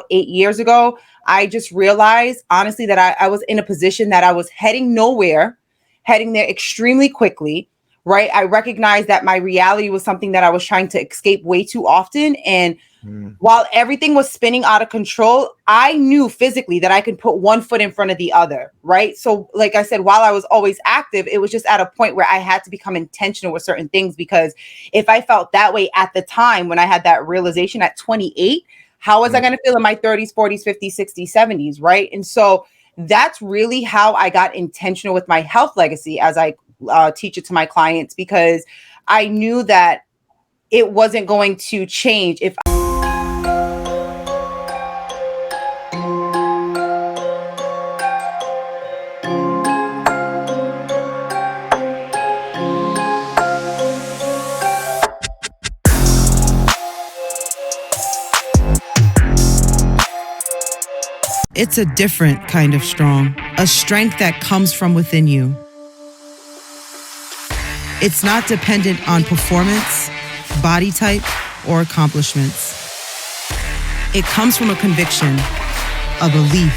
8 years ago, I just realized, honestly, that I was in a position that I was heading nowhere, heading there extremely quickly, right? I recognized that my reality was something that I was trying to escape way too often. And Mm. while everything was spinning out of control, I knew physically that I could put one foot in front of the other, right? So, like I said, while I was always active, it was just at a point where I had to become intentional with certain things, because if I felt that way at the time when I had that realization at 28, how was I going to feel in my 30s, 40s, 50s, 60s, 70s, right? And so that's really how I got intentional with my health legacy as I teach it to my clients, because I knew that it wasn't going to change if It's a different kind of strong, a strength that comes from within you. It's not dependent on performance, body type, or accomplishments. It comes from a conviction, a belief,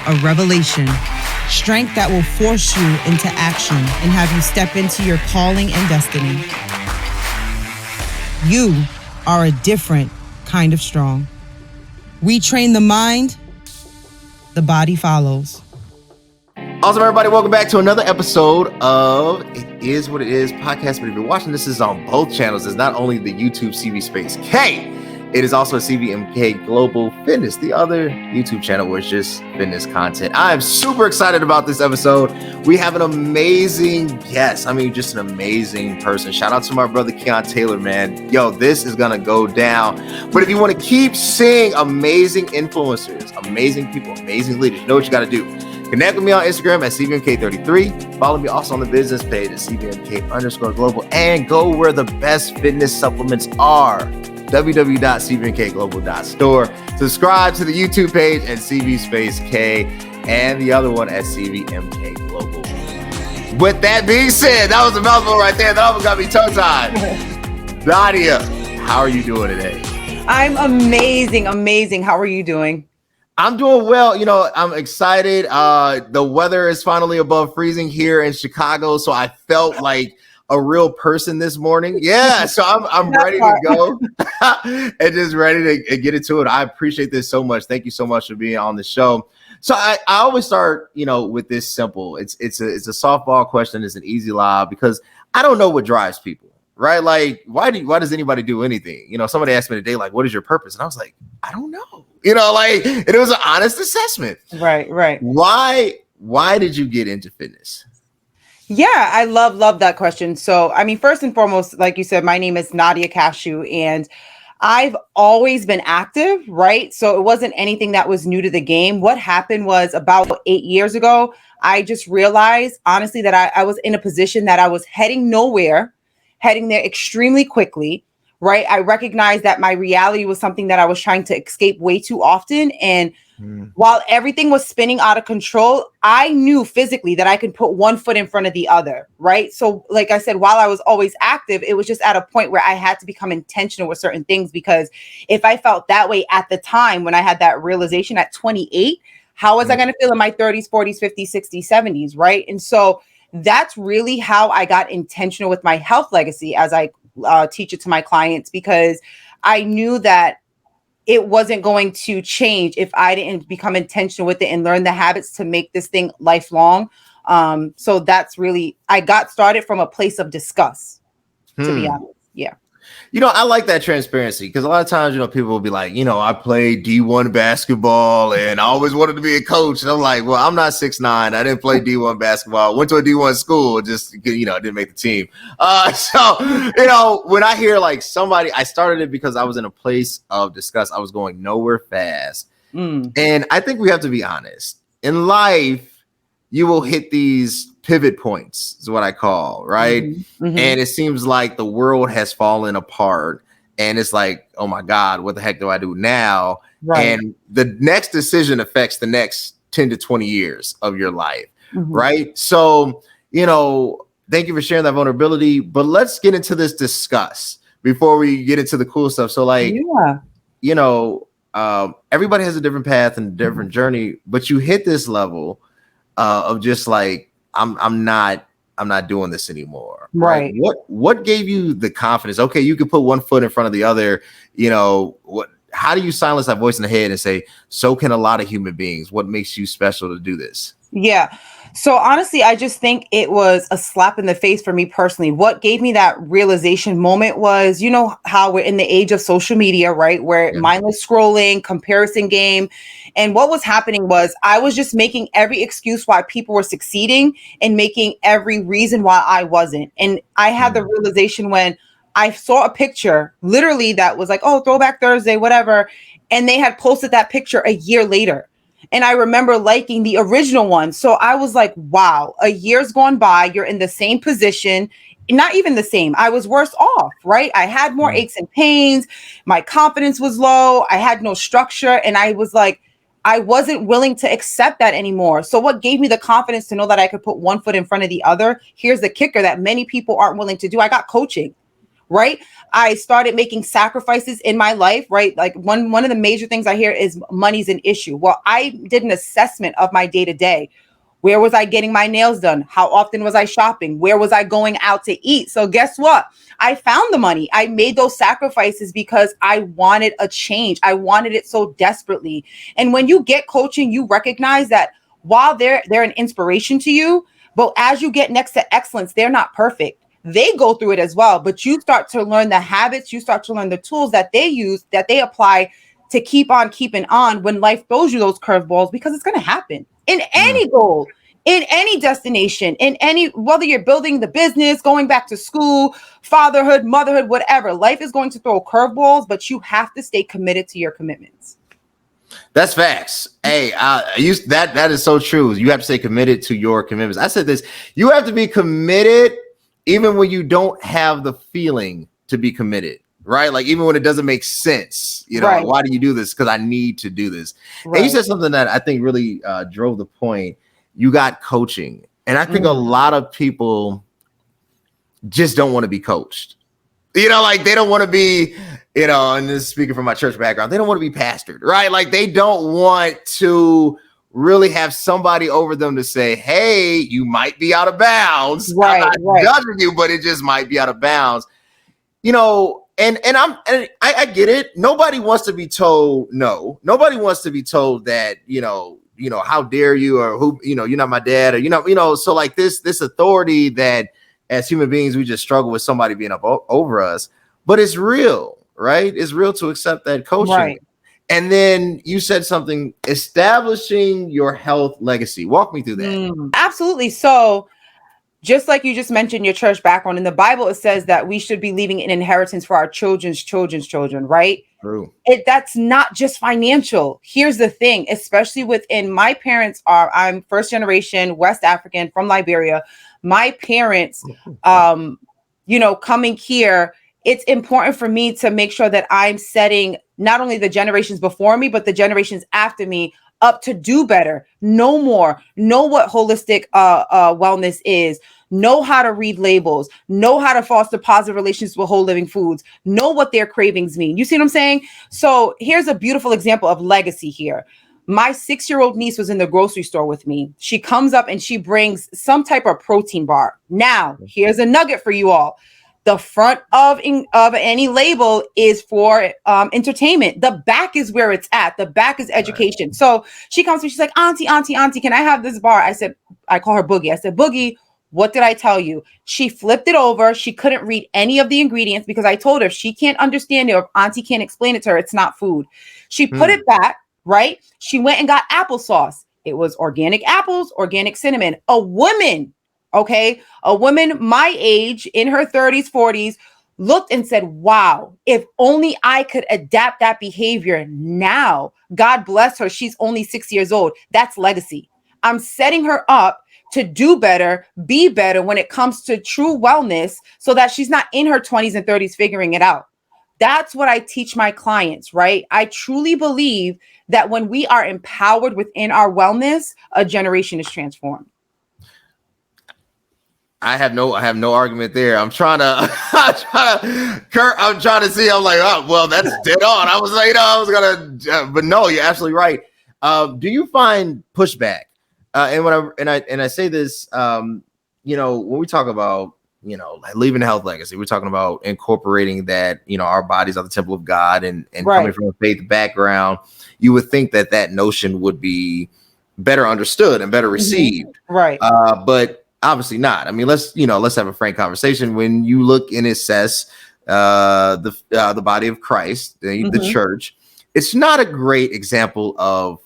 a revelation, strength that will force you into action and have you step into your calling and destiny. You are a different kind of strong. We train the mind, the body follows. Awesome, everybody. Welcome back to another episode of It Is What It Is podcast. But if you're watching, this is on both channels. It's not only the YouTube CV Space K, it is also a CVMK Global Fitness, the other YouTube channel where it's just fitness content. I'm super excited about this episode. We have an amazing guest. I mean, just an amazing person. Shout out to my brother, Keon Taylor, man. Yo, this is going to go down. But if you want to keep seeing amazing influencers, amazing people, amazing leaders, you know what you got to do. Connect with me on Instagram at CVMK33. Follow me also on the business page at CVMK_global, and go where the best fitness supplements are. www.cvmkglobal.store. Subscribe to the YouTube page at CV Space K and the other one at CVMK Global. With that being said, that was a mouthful right there. That almost got me tongue-tied. Nadia, how are you doing today? I'm amazing. How are you doing? I'm doing well. You know, I'm excited. The weather is finally above freezing here in Chicago, so I felt like a real person this morning. Yeah, so I'm ready to go and just ready to get into it. I appreciate this so much. Thank you so much for being on the show. So I always start, with this simple. It's a softball question. It's an easy lob because I don't know what drives people, right? Like, why does anybody do anything? Somebody asked me today, like, what is your purpose? And I was like, I don't know. And it was an honest assessment. Right. Why did you get into fitness? Yeah, I love that question. So, I mean, first and foremost, like you said, my name is Nadia Kashouh, and I've always been active, right? So it wasn't anything that was new to the game. What happened was about 8 years ago, I just realized, honestly, that I was in a position that I was heading nowhere, heading there extremely quickly, right? I recognized that my reality was something that I was trying to escape way too often. And while everything was spinning out of control, I knew physically that I could put one foot in front of the other, right? So, like I said, while I was always active, it was just at a point where I had to become intentional with certain things, because if I felt that way at the time when I had that realization at 28, how was I going to feel in my 30s, 40s, 50s, 60s, 70s, right? And so that's really how I got intentional with my health legacy as I teach it to my clients, because I knew that it wasn't going to change if I didn't become intentional with it and learn the habits to make this thing lifelong. So that's really, I got started from a place of disgust, to be honest. Yeah. I like that transparency, because a lot of times, people will be like, I played D1 basketball and I always wanted to be a coach. And I'm like, well, I'm not 6'9". I didn't play D1 basketball. Went to a D1 school, just, didn't make the team. So, when I hear like somebody, I started it because I was in a place of disgust. I was going nowhere fast. And I think we have to be honest. In life, you will hit these pivot points, is what I call, right? And it seems like the world has fallen apart, and it's like, oh my God, what the heck do I do now? Right. And the next decision affects the next 10 to 20 years of your life, right? So, thank you for sharing that vulnerability, but let's get into this discuss before we get into the cool stuff. So like, everybody has a different path and a different journey, but you hit this level of just like, I'm not doing this anymore. Right. What gave you the confidence? Okay, you can put one foot in front of the other. How do you silence that voice in the head and say, so can a lot of human beings? What makes you special to do this? Yeah. So honestly, I just think it was a slap in the face for me personally. What gave me that realization moment was, how we're in the age of social media, right? Where mindless scrolling, comparison game. And what was happening was I was just making every excuse why people were succeeding and making every reason why I wasn't. And I had the realization when I saw a picture literally that was like, oh, Throwback Thursday, whatever. And they had posted that picture a year later. And I remember liking the original one. So I was like, wow, a year's gone by. You're in the same position. Not even the same. I was worse off, right? I had more aches and pains. My confidence was low. I had no structure. And I was like, I wasn't willing to accept that anymore. So what gave me the confidence to know that I could put one foot in front of the other? Here's the kicker that many people aren't willing to do. I got coaching. Right. I started making sacrifices in my life. Right. Like one of the major things I hear is money's an issue. Well, I did an assessment of my day to day. Where was I getting my nails done? How often was I shopping? Where was I going out to eat? So guess what? I found the money. I made those sacrifices because I wanted a change. I wanted it so desperately. And when you get coaching, you recognize that while they're an inspiration to you, but as you get next to excellence, they're not perfect. They go through it as well, but you start to learn the habits, you start to learn the tools that they use, that they apply to keep on keeping on when life throws you those curveballs, because it's going to happen in any goal, in any destination, in any, whether you're building the business, going back to school, fatherhood, motherhood, whatever. Life is going to throw curveballs, but you have to stay committed to your commitments. That's facts. Hey, that is so true. You have to stay committed to your commitments. I said this, you have to be committed even when you don't have the feeling to be committed, right? Like even when it doesn't make sense, Right. Why do you do this? Because I need to do this. Right. And you said something that I think really drove the point. You got coaching. And I think a lot of people just don't want to be coached. Like they don't want to be, and this is speaking from my church background, they don't want to be pastored, right? Like they don't want to really have somebody over them to say, hey, you might be out of bounds. Right, I'm not judging you, but it just might be out of bounds. And I get it. Nobody wants to be told no. Nobody wants to be told that, how dare you, or who, you're not my dad, or so like this authority that as human beings we just struggle with somebody being up over us. But it's real, right? It's real to accept that coaching. Right. And then you said something, establishing your health legacy. Walk me through that. Absolutely. So just like you just mentioned your church background, in the Bible, it says that we should be leaving an inheritance for our children's children's children, right? True. That's not just financial. Here's the thing, especially within my parents I'm first generation West African from Liberia. My parents, coming here, it's important for me to make sure that I'm setting not only the generations before me, but the generations after me up to do better, know more, know what holistic wellness is, know how to read labels, know how to foster positive relationships with whole living foods, know what their cravings mean. You see what I'm saying? So here's a beautiful example of legacy here. My 6-year-old niece was in the grocery store with me. She comes up and she brings some type of protein bar. Now, here's a nugget for you all. The front of any label is for entertainment. The back is where it's at. The back is education. Right. So she comes to me, she's like, auntie, can I have this bar? I call her Boogie. I said, Boogie, what did I tell you? She flipped it over. She couldn't read any of the ingredients because I told her if she can't understand it or if auntie can't explain it to her, it's not food. She put it back, right? She went and got applesauce. It was organic apples, organic cinnamon. A woman my age in her 30s, 40s looked and said, wow, if only I could adapt that behavior now. God bless her. She's only 6 years old. That's legacy. I'm setting her up to do better, be better when it comes to true wellness so that she's not in her 20s and 30s figuring it out. That's what I teach my clients, right? I truly believe that when we are empowered within our wellness, a generation is transformed. I have no argument there. I'm trying to, I'm trying to see. I'm like, oh, well, that's dead on. I was like, I was gonna, but no, you're absolutely right. Do you find pushback? And I say this, when we talk about, like leaving a health legacy, we're talking about incorporating that, our bodies are the temple of God, and coming from a faith background, you would think that notion would be better understood and better received. Right. But obviously not. I mean, let's have a frank conversation. When you look and assess the body of Christ, the church, it's not a great example of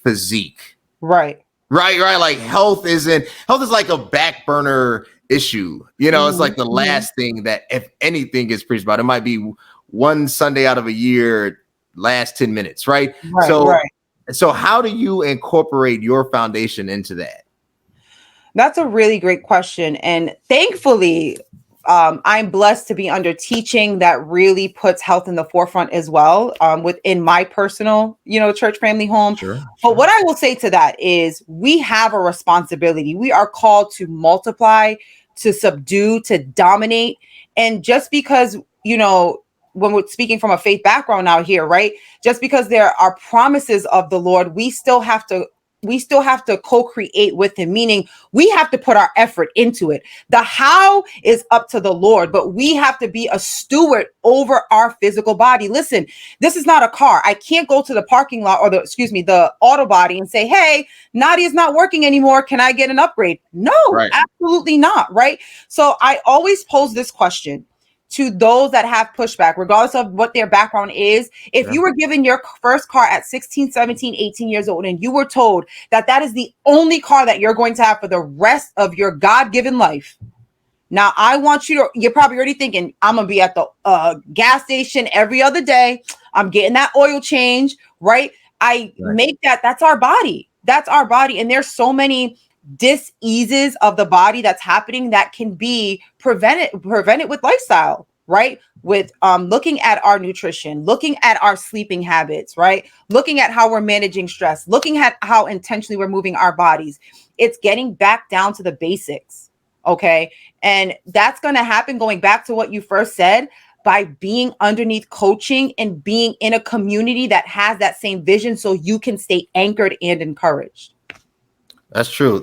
physique. Right. Like health is like a back burner issue. It's like the last thing that, if anything, gets preached about. It might be one Sunday out of a year, last 10 minutes, right? So how do you incorporate your foundation into that? That's a really great question. And thankfully, I'm blessed to be under teaching that really puts health in the forefront as well, within my personal, church family home. But what I will say to that is we have a responsibility. We are called to multiply, to subdue, to dominate. And just because, when we're speaking from a faith background out here, right? Just because there are promises of the Lord, we still have to co-create with him, meaning we have to put our effort into it. The how is up to the Lord, but we have to be a steward over our physical body. Listen, this is not a car. I can't go to the parking lot or the auto body and say, hey, Nadia's not working anymore. Can I get an upgrade? No, absolutely not. Right. So I always pose this question to those that have pushback, regardless of what their background is. If you were given your first car at 16, 17, 18 years old, and you were told that is the only car that you're going to have for the rest of your God-given life. Now, I want you're probably already thinking, I'm going to be at the gas station every other day. I'm getting that oil change, right? Make that's our body. That's our body. And there's so many diseases of the body that's happening that can be prevented with lifestyle, right? With looking at our nutrition, looking at our sleeping habits, right? Looking at how we're managing stress, looking at how intentionally we're moving our bodies. It's getting back down to the basics. Okay. And that's going to happen, going back to what you first said, by being underneath coaching and being in a community that has that same vision, so you can stay anchored and encouraged. That's true.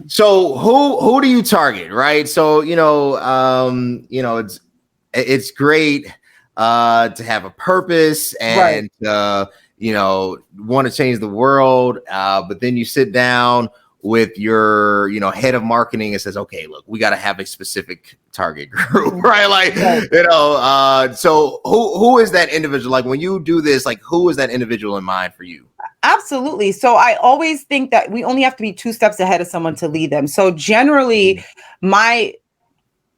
So who do you target, right? So, it's great to have a purpose and, want to change the world. But then you sit down with your, head of marketing and says, okay, look, we got to have a specific target group, right? Like, so who is that individual? Like when you do this, like who is that individual in mind for you? Absolutely. So I always think that we only have to be 2 steps ahead of someone to lead them. So generally my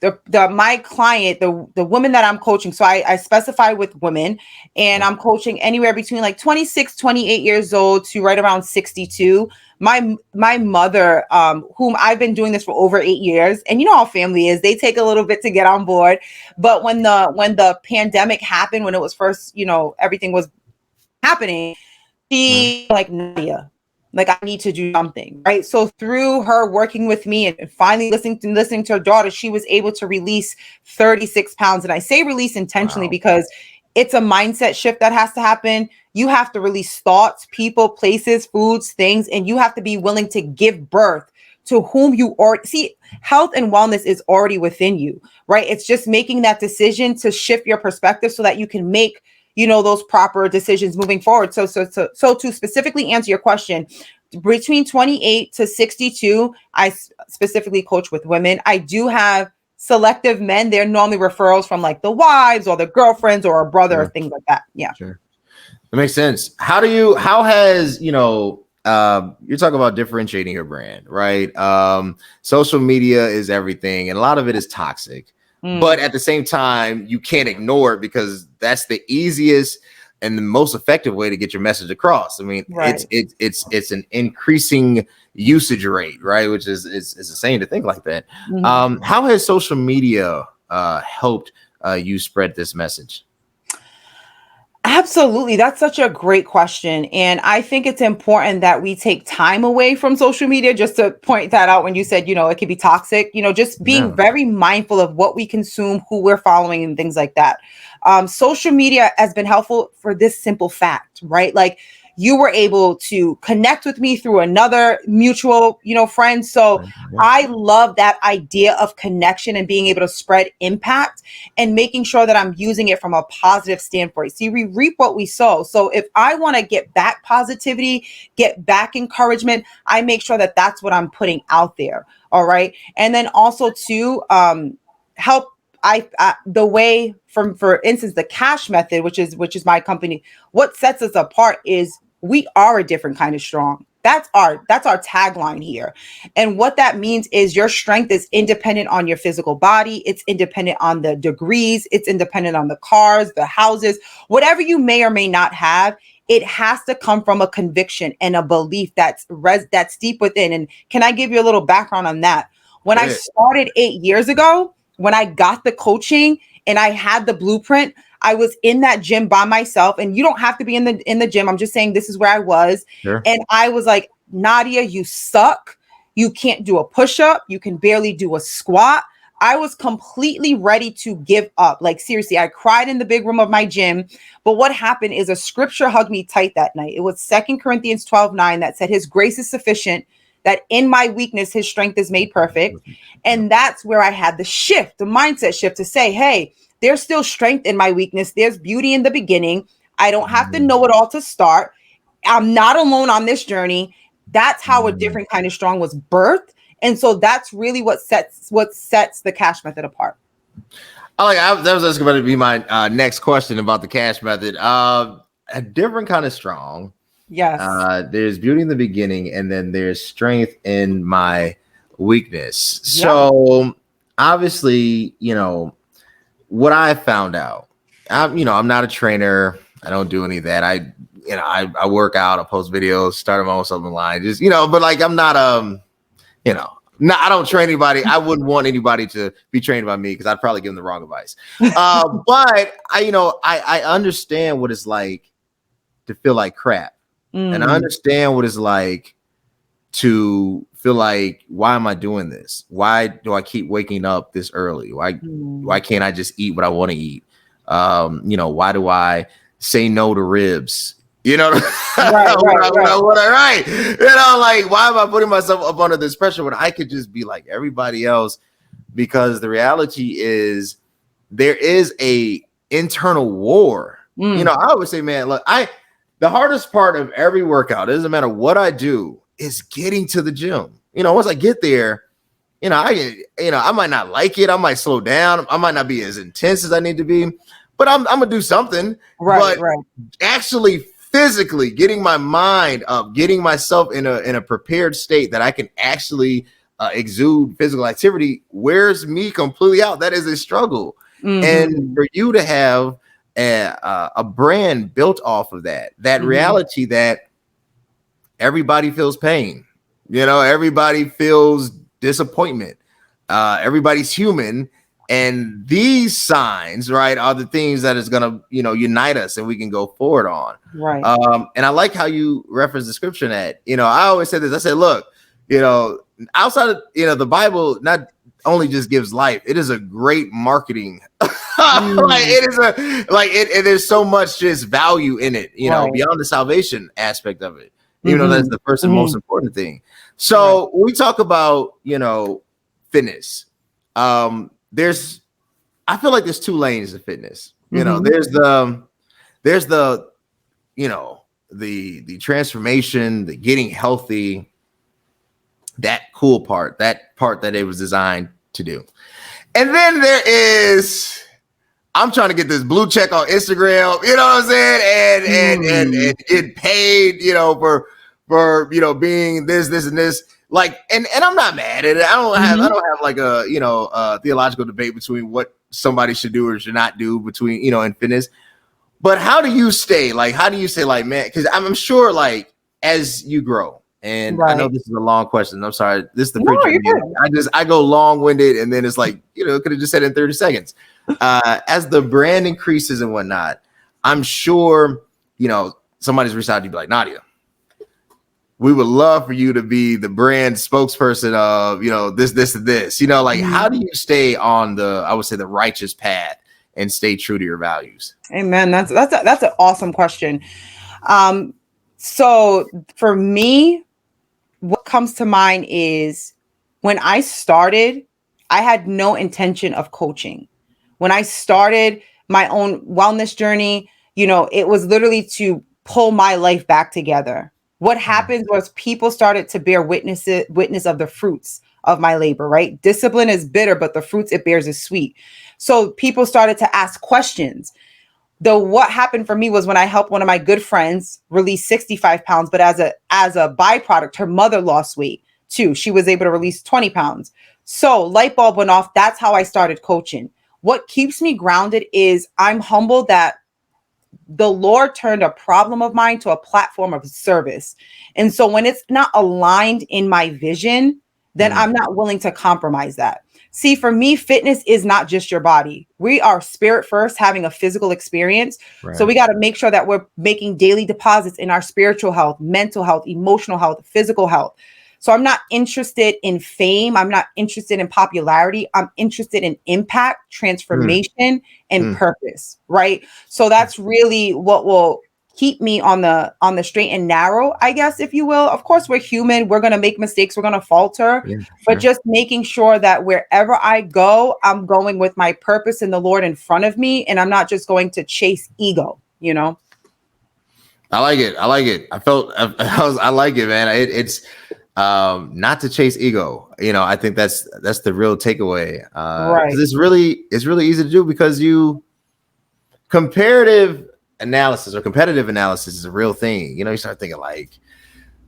client, the woman that I'm coaching, so I specify with women, and I'm coaching anywhere between like 26, 28 years old to right around 62. My mother, whom I've been doing this for over 8 years, and you know how family is, they take a little bit to get on board. But when the pandemic happened, when it was first, everything was happening, she like, Nadia, like I need to do something, right? So through her working with me and finally listening to her daughter, she was able to release 36 pounds. And I say release intentionally because it's a mindset shift that has to happen. You have to release thoughts, people, places, foods, things, and you have to be willing to give birth to whom you already see. Health and wellness is already within you, right? It's just making that decision to shift your perspective so that you can make those proper decisions moving forward. So to specifically answer your question, between 28 to 62, I specifically coach with women. I do have selective men. They're normally referrals from like the wives or the girlfriends or a brother or things like that. Yeah. Sure. That makes sense. How has, you're talking about differentiating your brand, right? Social media is everything, and a lot of it is toxic. But at the same time, you can't ignore it because that's the easiest and the most effective way to get your message across. I mean, it's an increasing usage rate, right? Which is insane to think like that. How has social media helped you spread this message? Absolutely. That's such a great question. And I think it's important that we take time away from social media, just to point that out when you said, it could be toxic, just being Yeah. very mindful of what we consume, who we're following, and things like that. Social media has been helpful for this simple fact, right? Like, you were able to connect with me through another mutual, friend. So Yeah. I love that idea of connection and being able to spread impact and making sure that I'm using it from a positive standpoint. See, we reap what we sow. So if I want to get back positivity, get back encouragement, I make sure that that's what I'm putting out there. All right. And then also to help. The way from, for instance, the cash method, which is my company, what sets us apart is we are a different kind of strong. That's our tagline here. And what that means is your strength is independent on your physical body. It's independent on the degrees. It's independent on the cars, the houses, whatever you may or may not have. It has to come from a conviction and a belief that's deep within. And can I give you a little background on that? When I Yeah. started 8 years ago, when I got the coaching and I had the blueprint, I was in that gym by myself. And you don't have to be in the gym. I'm just saying this is where I was. Sure. And I was like, Nadia, you suck. You can't do a push-up. You can barely do a squat. I was completely ready to give up. Like, seriously, I cried in the big room of my gym. But what happened is a scripture hugged me tight that night. It was 2 Corinthians 12:9 that said, his grace is sufficient, that in my weakness, his strength is made perfect. And that's where I had the shift, the mindset shift to say, hey, there's still strength in my weakness. There's beauty in the beginning. I don't have to know it all to start. I'm not alone on this journey. That's how a different kind of strong was birthed. And so that's really what sets the cash method apart. That was going to be my next question about the cash method. A different kind of strong. Yes. There's beauty in the beginning, and then there's strength in my weakness. Yeah. So obviously, what I found out, I'm not a trainer. I don't do any of that. I work out, I post videos, start my own something line, just, but like, I'm not, I don't train anybody. I wouldn't want anybody to be trained by me because I'd probably give them the wrong advice. But I understand what it's like to feel like crap. And I understand what it's like to feel like, why am I doing this? Why do I keep waking up this early? Why can't I just eat what I want to eat? Why do I say no to ribs? Right. Like, why am I putting myself up under this pressure when I could just be like everybody else? Because the reality is there is a internal war. I always say, man, look, the hardest part of every workout, it doesn't matter what I do, is getting to the gym. Once I get there, I might not like it. I might slow down. I might not be as intense as I need to be, but I'm gonna do something. Right. Actually physically getting my mind up, getting myself in a prepared state that I can actually exude physical activity wears me completely out. That is a struggle. And for you to have a brand built off of that reality that everybody feels pain, everybody feels disappointment, everybody's human, and these signs, right, are the things that is gonna unite us and we can go forward on. Right. And I like how you reference the scripture that I always say this. I said, look, outside of the Bible not only just gives life, it is a great marketing. There's so much just value in it, beyond the salvation aspect of it, even though that's the first and most important thing. So when we talk about fitness, I feel like there's two lanes of fitness. There's the the transformation, the getting healthy, that cool part, that it was designed to do. And then there is, I'm trying to get this blue check on Instagram, you know what I'm saying? And get paid, for being this and this. Like, and I'm not mad at it. I don't have like a theological debate between what somebody should do or should not do between, in fitness. But how do you say, like, man, because I'm sure, like, as you grow, and I know this is a long question. I'm sorry. This is the preacher. I go long-winded, and then it's like, could have just said it in 30 seconds. As the brand increases and whatnot, I'm sure, somebody's reached out to you, be like, Nadia, we would love for you to be the brand spokesperson of, this, and this, how do you stay on I would say the righteous path and stay true to your values? Amen. That's an awesome question. So for me, what comes to mind is when I started, I had no intention of coaching. When I started my own wellness journey, it was literally to pull my life back together. What happened was people started to bear witness of the fruits of my labor, right? Discipline is bitter, but the fruits it bears is sweet. So people started to ask questions. What happened for me was when I helped one of my good friends release 65 pounds, but as a byproduct, her mother lost weight too. She was able to release 20 pounds. So light bulb went off. That's how I started coaching. What keeps me grounded is I'm humbled that the Lord turned a problem of mine to a platform of service. And so when it's not aligned in my vision, then I'm not willing to compromise that. See, for me, fitness is not just your body. We are spirit first, having a physical experience. Right. So we got to make sure that we're making daily deposits in our spiritual health, mental health, emotional health, physical health. So I'm not interested in fame. I'm not interested in popularity. I'm interested in impact, transformation, and purpose, right? So that's really what will keep me on the straight and narrow, I guess, if you will. Of course, we're human. We're going to make mistakes. We're going to falter, but just making sure that wherever I go, I'm going with my purpose and the Lord in front of me. And I'm not just going to chase ego, I like it. I like it, man. It's not to chase ego. I think that's the real takeaway. Right. 'Cause it's really easy to do because comparative analysis or competitive analysis is a real thing. You start thinking like,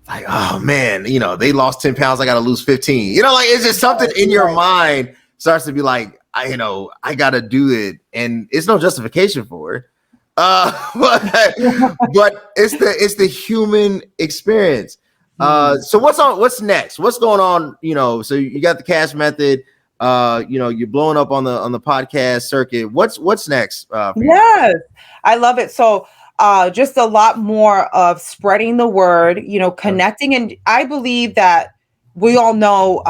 oh man, they lost 10 pounds. I got to lose 15, it's just something in your mind starts to be like, I got to do it. And it's no justification for it. But it's the human experience. So what's next? What's going on? So you got the cash method, you're blowing up on the podcast circuit. What's next? Yes, I love it. So, just a lot more of spreading the word, connecting. And I believe that we all know,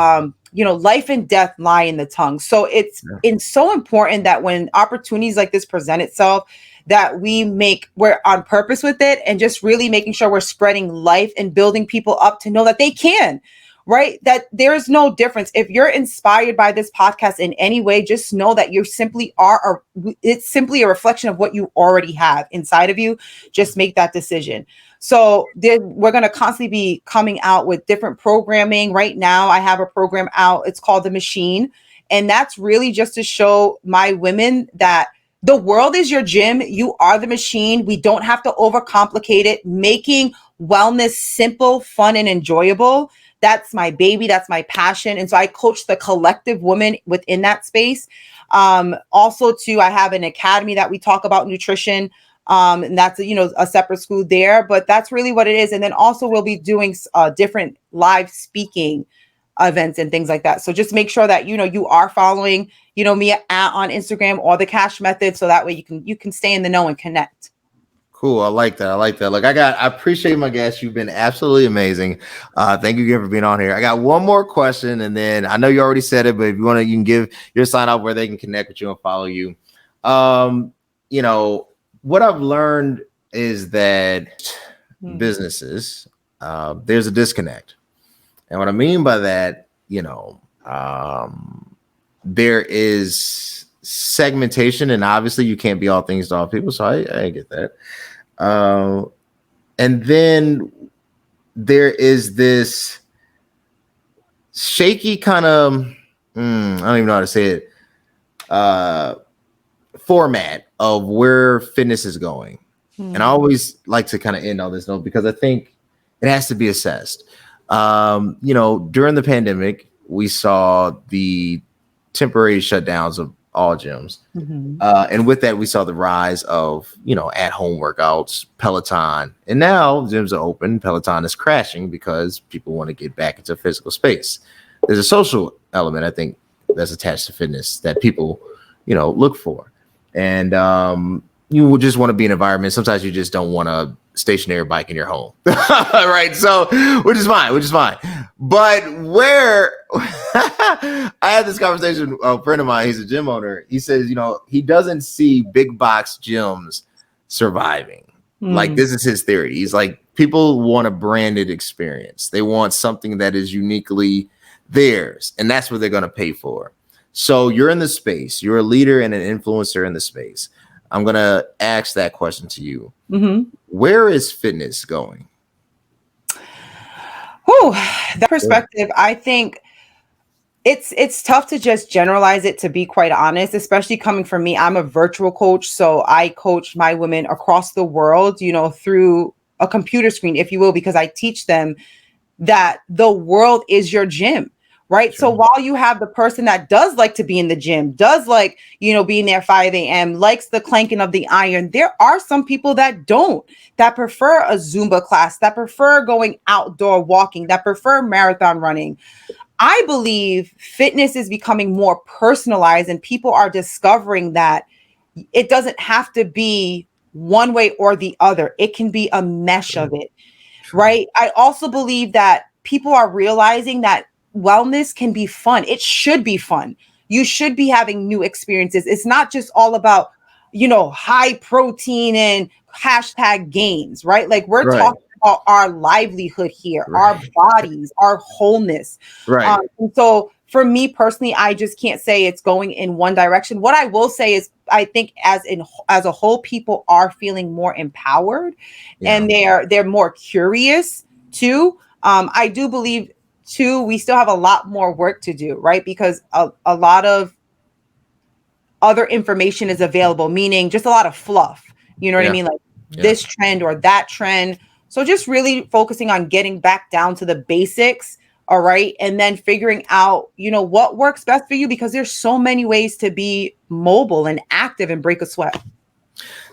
life and death lie in the tongue. So it's so important that when opportunities like this present itself, that we're on purpose with it and just really making sure we're spreading life and building people up to know that they can, right? That there's no difference. If you're inspired by this podcast in any way, just know that you simply are, it's simply a reflection of what you already have inside of you. Just make that decision. So we're going to constantly be coming out with different programming. Right now, I have a program out. It's called The Machine. And that's really just to show my women that the world is your gym. You are the machine. We don't have to overcomplicate it. Making wellness simple, fun, and enjoyable. That's my baby. That's my passion. And so I coach the collective woman within that space. Also, too, I have an academy that we talk about nutrition. And that's, a separate school there. But that's really what it is. And then also we'll be doing different live speaking events and things like that. So just make sure that, you are following, me on Instagram or the Cash Method. So that way you can stay in the know and connect. Cool. I like that. Look, I appreciate my guest. You've been absolutely amazing. Thank you again for being on here. I got one more question, and then I know you already said it, but if you want to, you can give your sign up where they can connect with you and follow you. What I've learned is that businesses, there's a disconnect. And what I mean by that, there is segmentation, and obviously you can't be all things to all people. So I get that. And then there is this shaky kind of, I don't even know how to say it, format of where fitness is going. And I always like to kind of end on this note because I think it has to be assessed. During the pandemic, we saw the temporary shutdowns of all gyms. And with that, we saw the rise of, at-home workouts, Peloton. And now gyms are open. Peloton is crashing because people want to get back into physical space. There's a social element, I think, that's attached to fitness that people, look for. And you just want to be in an environment. Sometimes you just don't want a stationary bike in your home. Right. So, which is fine. But where I had this conversation, a friend of mine, he's a gym owner. He says, he doesn't see big box gyms surviving. Like, this is his theory. He's like, people want a branded experience. They want something that is uniquely theirs, and that's what they're going to pay for. So you're in the space. You're a leader and an influencer in the space. I'm going to ask that question to you. Where is fitness going? That perspective, I think it's tough to just generalize it, to be quite honest, especially coming from me. I'm a virtual coach, so I coach my women across the world, through a computer screen, if you will, because I teach them that the world is your gym. Right. Sure. So while you have the person that does like to be in the gym, does like, being there 5 a.m., likes the clanking of the iron, there are some people that don't, that prefer a Zumba class, that prefer going outdoor walking, that prefer marathon running. I believe fitness is becoming more personalized, and people are discovering that it doesn't have to be one way or the other. It can be a mesh of it. Right. I also believe that people are realizing that wellness can be fun. It should be fun. You should be having new experiences. It's not just all about, high protein and hashtag gains, right? Like, we're talking about our livelihood here, our bodies, our wholeness. Right. And so for me personally, I just can't say it's going in one direction. What I will say is, I think as a whole, people are feeling more empowered, and they're more curious too. I do believe too, we still have a lot more work to do, right? Because a lot of other information is available, meaning just a lot of fluff. You know what I mean? Like this trend or that trend. So just really focusing on getting back down to the basics. All right. And then figuring out, what works best for you, because there's so many ways to be mobile and active and break a sweat.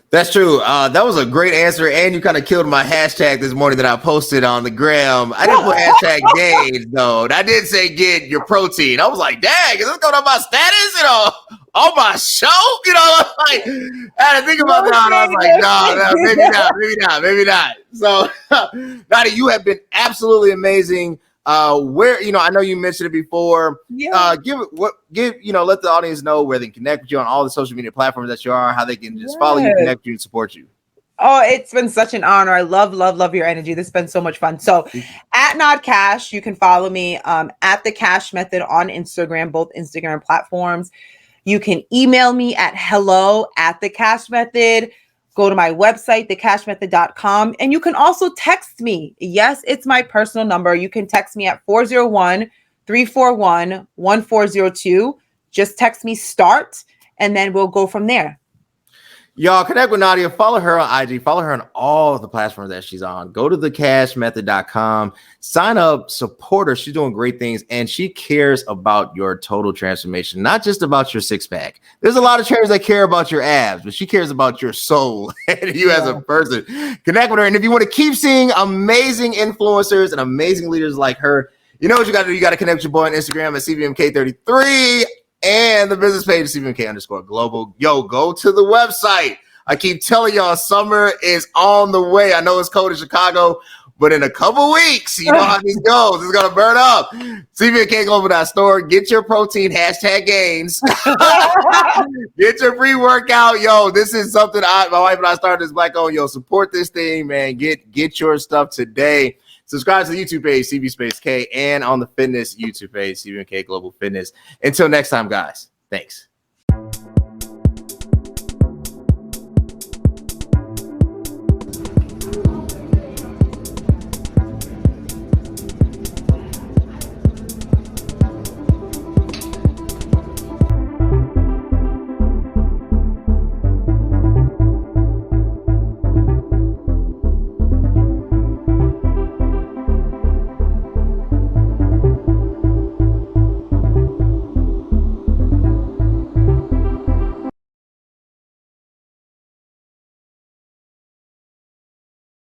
That's true. That was a great answer. And you kind of killed my hashtag this morning that I posted on the gram. I didn't put hashtag gains, though. I did say get your protein. I was like, dang, is this going on my status? On my show? I had to think about that. I was like, no, maybe not. So, Nadia, you have been absolutely amazing. Where, I know you mentioned it before. Let the audience know where they can connect with you on all the social media platforms that you are, how they can just follow you, connect you, and support you. Oh, it's been such an honor. I love your energy. This has been so much fun. So at Nadia Kashouh, you can follow me at the Cash Method on Instagram, both Instagram platforms. You can email me at hello@thecashmethod. Go to my website, thecashmethod.com. And you can also text me. Yes, it's my personal number. You can text me at 401-341-1402. Just text me START, and then we'll go from there. Y'all connect with Nadia. Follow her on IG. Follow her on all of the platforms that she's on. Go to thecashmethod.com. Sign up. Support her. She's doing great things, and she cares about your total transformation, not just about your six pack. There's a lot of trainers that care about your abs, but she cares about your soul and you as a person. Connect with her. And if you want to keep seeing amazing influencers and amazing leaders like her, you know what you got to do. You got to connect with your boy on Instagram at CVMK33. And the business page is CVMK_global. Yo, go to the website. I keep telling y'all, summer is on the way. I know it's cold in Chicago, but in a couple weeks, you know how this goes. It's going to burn up. CVMKglobal.store. Get your protein, hashtag gains. Get your pre-workout. Yo, this is something my wife and I started this Black owned. Yo, support this thing, man. Get your stuff today. Subscribe to the YouTube page, CV Space K, and on the fitness YouTube page, CVMK Global Fitness. Until next time, guys. Thanks.